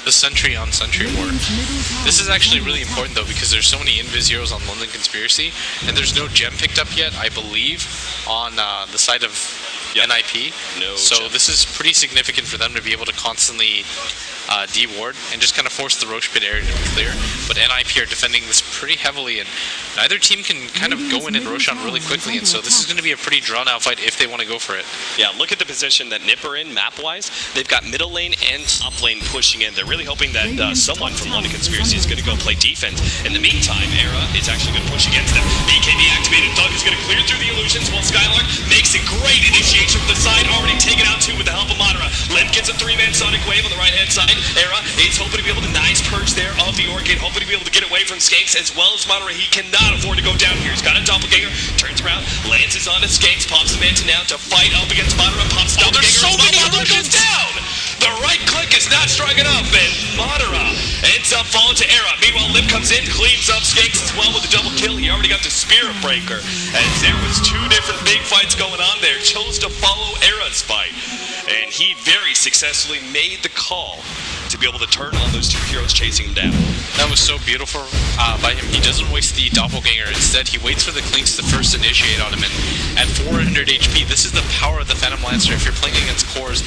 The Sentry on Sentry ward. This is actually really important though because there's so many Invis heroes on London Conspiracy, and there's no gem picked up yet, I believe, on the side of NiP. No so gem. This is pretty significant for them to be able to constantly de-ward and just kind of force the Roche Pit area to be clear. But NiP are defending this pretty heavily, and neither team can kind of go in and Roshan really quickly, and so this is going to be a pretty drawn-out fight if they want to go for it. Yeah, look at the position that NiP are in map-wise. They've got middle lane and top lane pushing in. They're really hoping that someone from London Conspiracy is going to go play defense. In the meantime, Era is actually going to push against them. BKB activated. Doug is going to clear through the illusions while Skylark makes a great initiation from the side, already taken out two with the help of Madara. Limp gets a 3-man Sonic Wave on the right-hand side. Era is hoping to be able to nice purge there of the Orchid, hoping to be able to get away from Skanks as well as Madara. He cannot afford to go down here. He's got a doppelganger, turns around, lances onto Skanks, pops the Manta now to fight up against Madara, pops the doppelganger. There's so many illusions down! The right click is not strong enough, and Madara ends up falling to Era. Meanwhile, Lip comes in, cleans up Skanks as well with a double kill. He already got the Spirit Breaker, as there was 2 different big fights going on there. Chose to follow Era's fight, and he very successfully made the call to be able to turn on those 2 heroes chasing him down. That was so beautiful by him. He doesn't waste the doppelganger. Instead, he waits for the Clinks to first initiate on him. And at 400 HP, this is the power of the Phantom Lancer. If you're playing against cores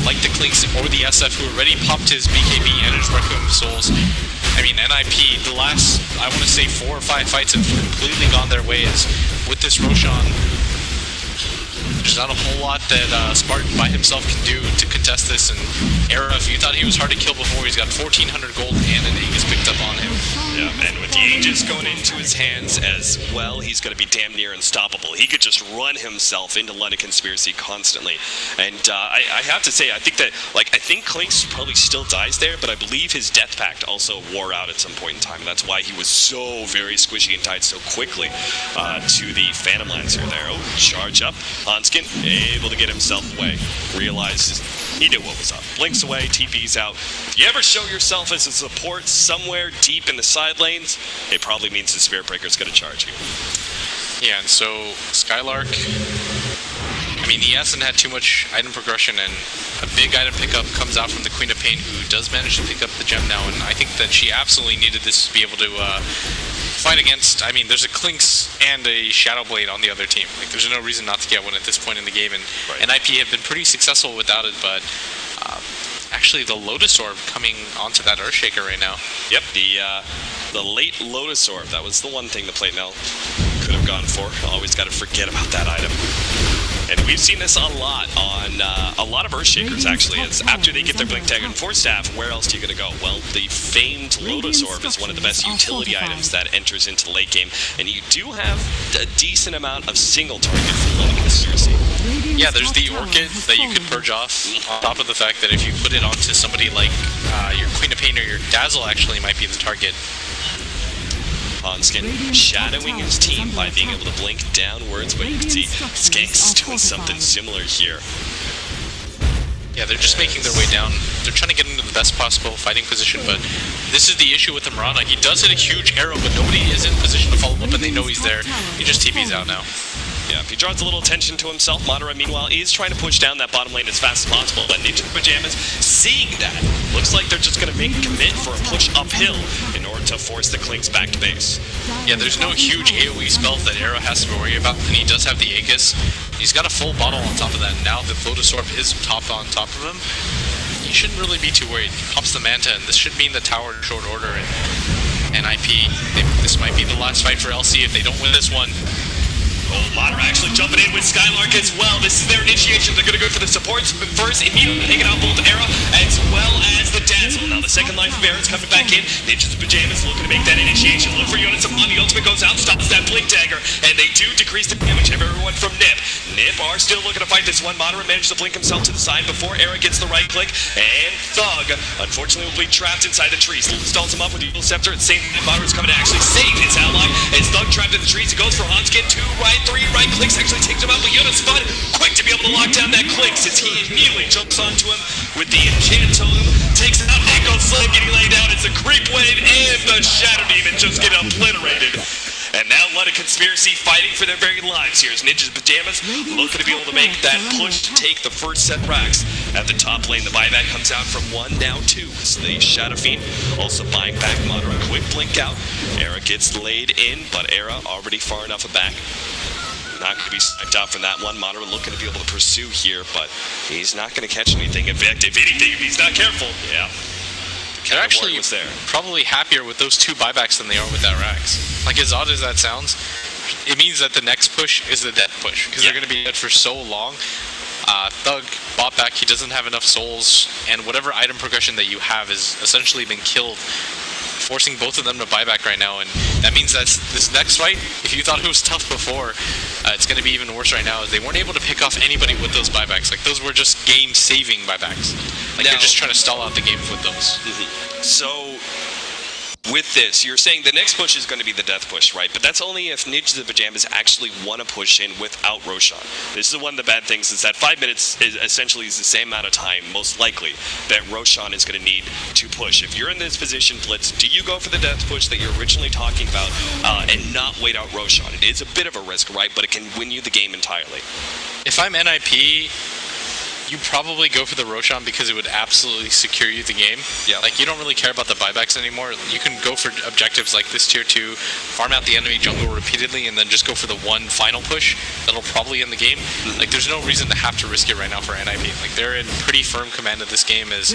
like the Clinks or the SF, who already popped his BKB and his Requiem of Souls, I mean, NiP, the last, I want to say 4 or 5 fights have completely gone their ways. With this Roshan, there's not a whole lot that Spartan by himself can do to contest this, and Era, if you thought he was hard to kill before, he's got 1,400 gold and an Aegis picked up on him. Yeah, and with the Aegis going into his hands as well, he's going to be damn near unstoppable. He could just run himself into London Conspiracy constantly. And I have to say, I think Clinks probably still dies there, but I believe his Death Pact also wore out at some point in time. That's why he was so very squishy and tied so quickly to the Phantom Lancer there. Oh, charge up. Hanskin able to get himself away. Realizes He knew what was up. Blinks away, TP's out. If you ever show yourself as a support somewhere deep in the side lanes, it probably means the Spirit Breaker's going to charge you. Yeah, and so Skylark, I mean, he hasn't had too much item progression, and a big item pickup comes out from the Queen of Pain, who does manage to pick up the gem now, and I think that she absolutely needed this to be able to fight against. I mean, there's a Clinks and a Shadow Blade on the other team. Like, there's no reason not to get one at this point in the game, and NiP have been pretty successful without it, but actually the Lotus Orb coming onto that Earthshaker right now. Yep, the late Lotus Orb, that was the one thing the Platinel could have gone for. Always got to forget about that item. And we've seen this a lot on a lot of Earthshakers, actually. It's after they get their Blink Dagger and Force Staff, where else are you going to go? Well, the famed Lotus Orb is one of the best utility items that enters into the late game, and you do have a decent amount of single target for low accuracy. Yeah, there's the Orchid that you could purge off, on top of the fact that if you put it onto somebody like your Queen of Pain or your Dazzle actually might be the target. Hanskin shadowing his team by being able to blink downwards, but you can see Skank's doing something similar here. Yeah, they're just making their way down. They're trying to get into the best possible fighting position, but this is the issue with the Mirana. He does hit a huge arrow, but nobody is in position to follow up, and they know he's there. He just TP's out now. Yeah, he draws a little attention to himself. Madara, meanwhile, is trying to push down that bottom lane as fast as possible, but Ninja Pyjamas, seeing that, looks like they're just going to make a commit for a push uphill in order to force the Clinks back to base. Yeah, there's no huge AoE spells that Arrow has to worry about, and he does have the Aegis. He's got a full bottle on top of that, and now the Lotus Orb is topped on top of him. He shouldn't really be too worried. He pops the Manta, and this should mean the tower in short order, and NiP, this might be the last fight for LC if they don't win this one. Oh, Madara actually jumping in with Skylark as well. This is their initiation. They're going to go for the supports first, immediately taking out both Arrow as well as the Dazzle. Now the second life of Arrow's coming back in. Ninja's Pyjamas looking to make that initiation. Look for units upon the ultimate goes out, stops that Blink Dagger, and they do decrease the damage of everyone from NiP. NiP are still looking to fight this one. Madara managed to blink himself to the side before Arrow gets the right click, and Thug, unfortunately, will be trapped inside the trees. Stalls him up with the Evil Scepter. At the same time, Madara's coming to actually save his ally. As Thug trapped in the trees, he goes for Hanskin, 2 right, 3 right clicks, actually takes him out, but Yoda's fun, quick to be able to lock down that clicks as he immediately jumps onto him with the Enchant Totem, takes out Echo Flame, getting laid down as the Creep Wave and the Shadow Demon just get obliterated. And now a lot of Conspiracy fighting for their very lives here as Ninja's Pyjamas looking to be able to make that push to take the first set racks. At the top lane, the buyback comes out from 1, now 2. So the Shadow Fiend also buying back Madara. Quick blink out. Era gets laid in, but Era already far enough back. Not going to be sniped out from that one. Madara looking to be able to pursue here, but he's not going to catch anything. In fact, if anything, if he's not careful, yeah. They're actually probably happier with those 2 buybacks than they are with that Rax. Like, as odd as that sounds, it means that the next push is the death push, because they're going to be dead for so long. Thug bought back, he doesn't have enough souls, and whatever item progression that you have has essentially been killed, forcing both of them to buy back right now, and that means that this next fight, if you thought it was tough before, it's going to be even worse right now, as they weren't able to pick off anybody with those buybacks. Like, those were just game-saving buybacks. Like, they're just trying to stall out the game with those. So, with this, you're saying the next push is going to be the death push, right? But that's only if Ninja Pyjamas actually want to push in without Roshan. This is one of the bad things, is that 5 minutes is essentially the same amount of time, most likely, that Roshan is going to need to push. If you're in this position, Blitz, do you go for the death push that you're originally talking about and not wait out Roshan? It is a bit of a risk, right? But it can win you the game entirely. If I'm NiP, you probably go for the Roshan because it would absolutely secure you the game. Yeah. Like, you don't really care about the buybacks anymore. You can go for objectives like this tier 2, farm out the enemy jungle repeatedly, and then just go for the one final push that'll probably end the game. Like, there's no reason to have to risk it right now for NiP. Like, they're in pretty firm command of this game, as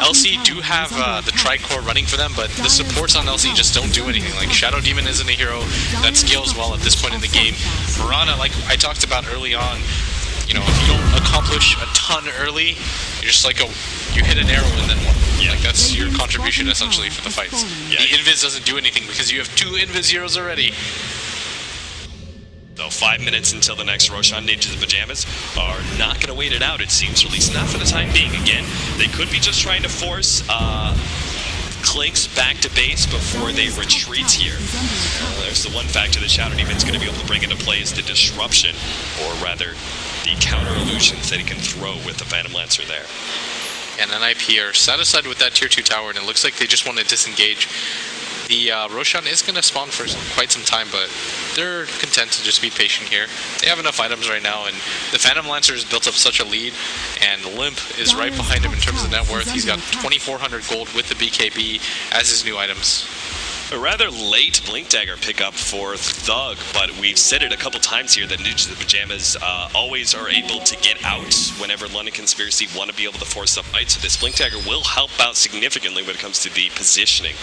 LC do have the Tricore running for them, but the supports on LC just don't do anything. Like, Shadow Demon isn't a hero that scales well at this point in the game. Mirana, like I talked about early on, you know, if you don't accomplish a ton early, you're just like you hit an arrow and then one. Yeah. Like, that's your contribution essentially for the fights. Yeah. The Invis doesn't do anything because you have 2 Invis zeros already. So 5 minutes until the next Roshan. Ninjas Pyjamas are not going to wait it out, it seems, or at least not for the time being. Again, they could be just trying to force Clinks back to base before they retreat here. There's the one factor that Shadow Demon's going to be able to bring into play is the disruption, or rather, the counter illusions that he can throw with the Phantom Lancer there. And NiP are satisfied with that tier 2 tower, and it looks like they just want to disengage. The Roshan is going to spawn for quite some time, but they're content to just be patient here. They have enough items right now, and the Phantom Lancer has built up such a lead, and Limp is right behind him in terms of net worth. He's got 2,400 gold with the BKB as his new items. A rather late Blink Dagger pickup for Thug, but we've said it a couple times here that Ninjas of the Pyjamas always are able to get out whenever London Conspiracy want to be able to force a fight, so this Blink Dagger will help out significantly when it comes to the positioning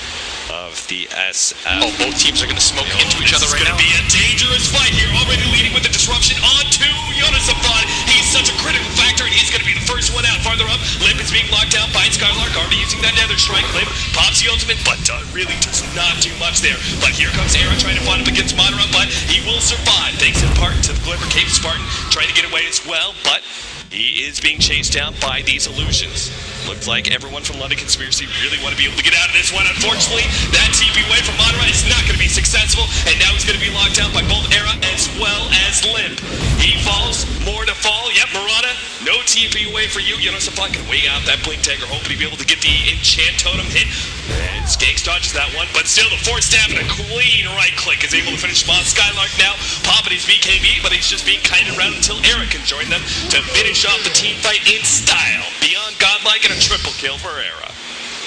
of the SF. Oh, both teams are going to smoke into each other right now. It's going to be a dangerous fight here, already leading with the disruption onto Jonas Safad. He's such a critical factor, and he's going to be the first one out. Farther up, Limp is being locked down by Skylark, already using that Nether Strike. Limp pops the ultimate, but really does not do much there. But here comes Era trying to find him against Monera, but he will survive thanks in part to the Glimmer Cape. Spartan trying to get away as well, but he is being chased down by these illusions. Looks like everyone from London Conspiracy really want to be able to get out of this one. Unfortunately, that TP away from Monera is not going to be successful, and now he's going to be locked down by both Era as well as Limp. He falls, more to fall. Yep, Murata, no TP away for you. Jonas Safad can wait out that Blink Dagger, hoping to be able to get the Enchant Totem hit. And Skanks dodges that one, but still the force stab and a clean right click is able to finish Spawn. Skylark now popping his BKB, but he's just being kited around until Era can join them to finish off the team fight in style. Beyond godlike and a triple kill for Era.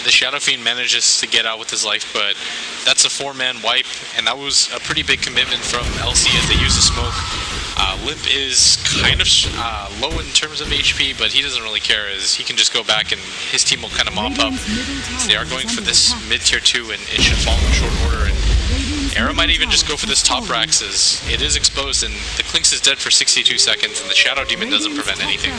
The Shadow Fiend manages to get out with his life, but that's a 4-man wipe, and that was a pretty big commitment from LC as they use the smoke. Limp is kind of low in terms of HP, but he doesn't really care as he can just go back and his team will kind of mop up. So they are going for this mid-tier 2, and it should fall in short order. And Era might even just go for this top Rax as it is exposed, and the Clinks is dead for 62 seconds, and the Shadow Demon doesn't prevent anything.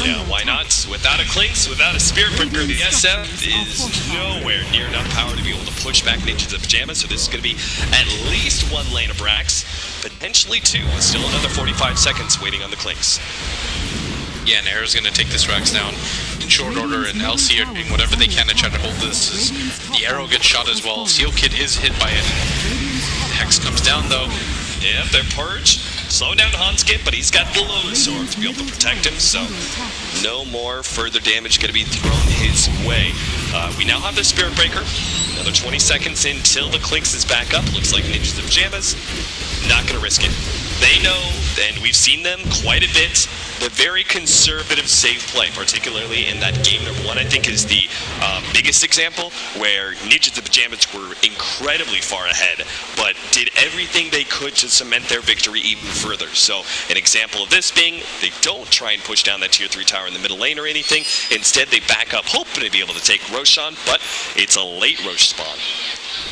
Yeah, why not? Without a Clinks, without a Spirit Breaker, the SF is nowhere near enough power to be able to push back Ninjas of Pyjamas, so this is going to be at least one lane of Rax, potentially two, with still another 45 seconds waiting on the Clinks. Yeah, and Era's going to take this Rax down in short order, and LC are doing whatever they can to try to hold this. As the arrow gets shot as well. Seal Kid is hit by it. Hex comes down though. Yeah, they're purged. Slowing down Hanskip, but he's got the Lotus Sword to be able to protect him, so no more further damage going to be thrown his way. We now have the Spirit Breaker. Another 20 seconds until the Clinks is back up. Looks like Ninjas of Pyjamas. Not going to risk it. They know, and we've seen them quite a bit, the very conservative safe play, particularly in that game number 1, I think is the biggest example, where Ninjas of Pyjamas were incredibly far ahead, but did everything they could to cement their victory even further. So an example of this being, they don't try and push down that tier 3 tower in the middle lane or anything. Instead, they back up, hoping to be able to take Roshan, but it's a late Rosh spawn.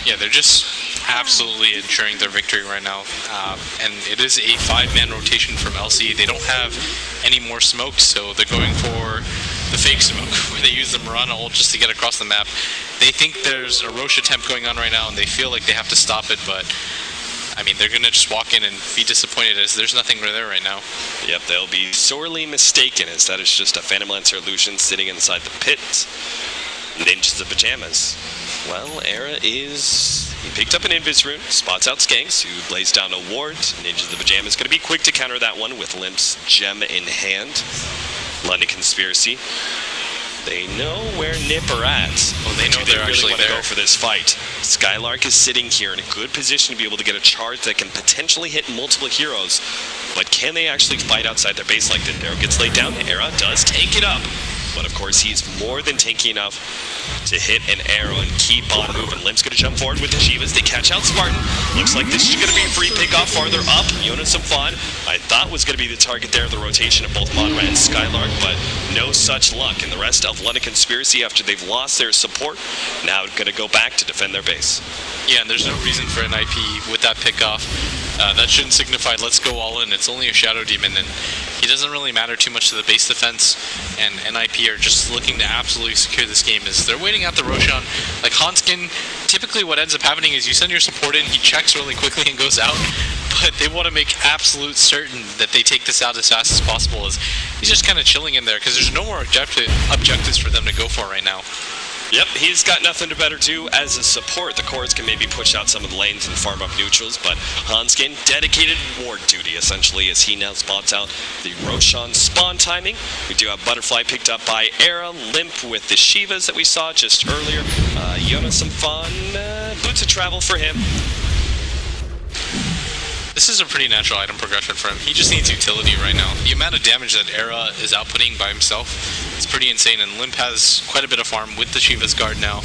Yeah, they're just absolutely ensuring their victory right now. And it is a 5-man rotation from LC. They don't have any more smoke, so they're going for the fake smoke, where they use the Mirana ult just to get across the map. They think there's a Rosh attempt going on right now, and they feel like they have to stop it, but I mean, they're going to just walk in and be disappointed as there's nothing there right now. Yep, they'll be sorely mistaken as that is just a Phantom Lancer illusion sitting inside the pit. Ninjas of Pyjamas. Well, Era is... He picked up an Invis rune, spots out Skanks, who lays down a ward. Ninjas of Pyjamas going to be quick to counter that one with Limp's gem in hand. London Conspiracy. They know where NiP are at. Oh, they know they're really actually want to there. go for this fight. Skylark is sitting here in a good position to be able to get a charge that can potentially hit multiple heroes. But can they actually fight outside their base like that? Arrow gets laid down. Era does tank it up. But of course, he's more than tanky enough to hit an arrow and keep on moving. Limp's going to jump forward with the Shivas. They catch out Spartan. Looks like this is going to be a free pickoff farther up. Jonas Safad, I thought was going to be the target there of the rotation of both Monera and Skylark, but no such luck. And the rest of London Conspiracy, after they've lost their support, now going to go back to defend their base. Yeah, and there's no reason for NiP with that pickoff. That shouldn't signify let's go all in. It's only a Shadow Demon, and he doesn't really matter too much to the base defense. And NiP are just looking to absolutely secure this game as they're waiting out the Roshan. Like Hanskin, typically what ends up happening is you send your support in, he checks really quickly and goes out. But they want to make absolute certain that they take this out as fast as possible, as he's just kind of chilling in there because there's no more objectives for them to go for right now. Yep, he's got nothing to better do as a support. The cores can maybe push out some of the lanes and farm up neutrals, but Hanskin, dedicated ward duty essentially, as he now spots out the Roshan spawn timing. We do have Butterfly picked up by Era, Limp with the Shivas that we saw just earlier. Yona some fun, boots of travel for him. This is a pretty natural item progression for him. He just needs utility right now. The amount of damage that Era is outputting by himself is pretty insane, and Limp has quite a bit of farm with the Shiva's Guard now.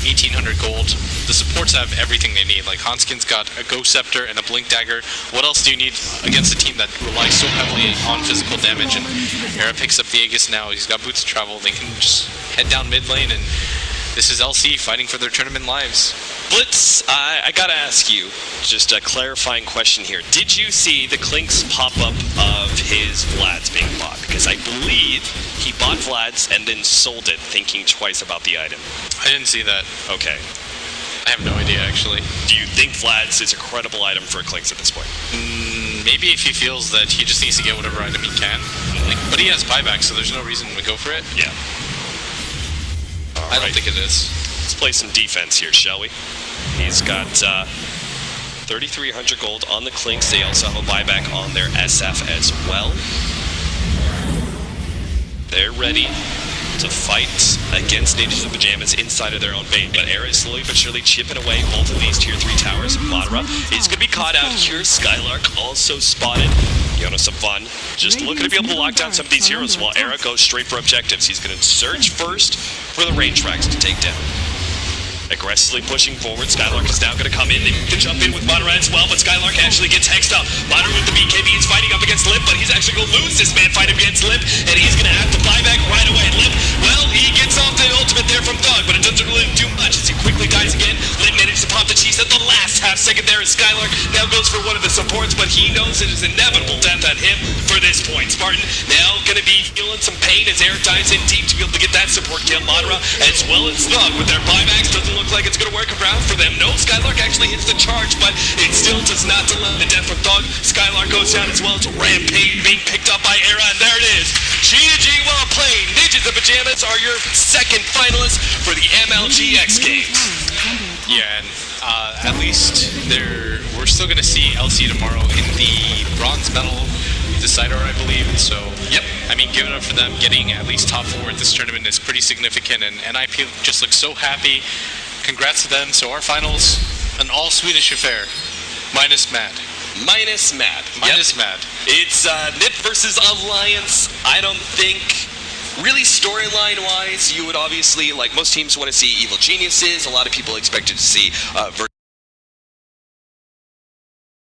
1800 gold. The supports have everything they need. Like, Hanskin's got a Ghost Scepter and a Blink Dagger. What else do you need against a team that relies so heavily on physical damage? And Era picks up the Aegis now. He's got boots of travel. They can just head down mid lane, and this is LC fighting for their tournament lives. Blitz, I gotta ask you, just a clarifying question here. Did you see the Clinks pop-up of his Vlad's being bought? Because I believe he bought Vlad's and then sold it, thinking twice about the item. I didn't see that. Okay. I have no idea, actually. Do you think Vlad's is a credible item for Clinks at this point? Maybe if he feels that he just needs to get whatever item he can. But he has buyback, so there's no reason to go for it. Yeah. I don't think it is. Let's play some defense here, shall we? He's got 3,300 gold on the Clinks. They also have a buyback on their SF as well. They're ready to fight against Ninjas of Pyjamas inside of their own base. But Era is slowly but surely chipping away both of these tier 3 towers. Madara is going to be caught out here. Skylark also spotted. Yona some fun. Just looking to be able to lock down some of these heroes while Era goes straight for objectives. He's going to search first for the range tracks to take down. Aggressively pushing forward. Skylark is now going to come in. They can jump in with Madara as well, but Skylark actually gets hexed up. Madara with the BKB is fighting up against Limp, but he's actually going to lose this man fight against Limp, and he's going to have to buy back right away. Limp, well, he gets off the ultimate there from Thug, but it doesn't really do much as he quickly dies again. Limp managed to pop the cheese at the last half second there as Skylark now goes for one of the supports, but he knows it is inevitable death at him for this point. Spartan now going to be feeling some pain as Eric dives in deep to be able to get that support kill. Madara as well as Thug with their buybacks doesn't look like it's going to work around for them. No, Skylark actually hits the charge, but it still does not delay the death from Thug. Skylark goes down as well as Rampage being picked up by Era, and there it is. G well played. Ninjas of Pyjamas are your second finalists for the MLG X Games. Yeah, and at least we're still going to see LC tomorrow in the bronze medal decider, I believe. So, yep. I mean, give it up for them. Getting at least top 4 at this tournament is pretty significant, and NiP just looks so happy. Congrats to them. So our finals, an all Swedish affair, minus Mad. Minus Mad. Minus Mad. It's NiP versus Alliance. I don't think, really storyline-wise, you would obviously, like most teams want to see evil geniuses. A lot of people expected to see versus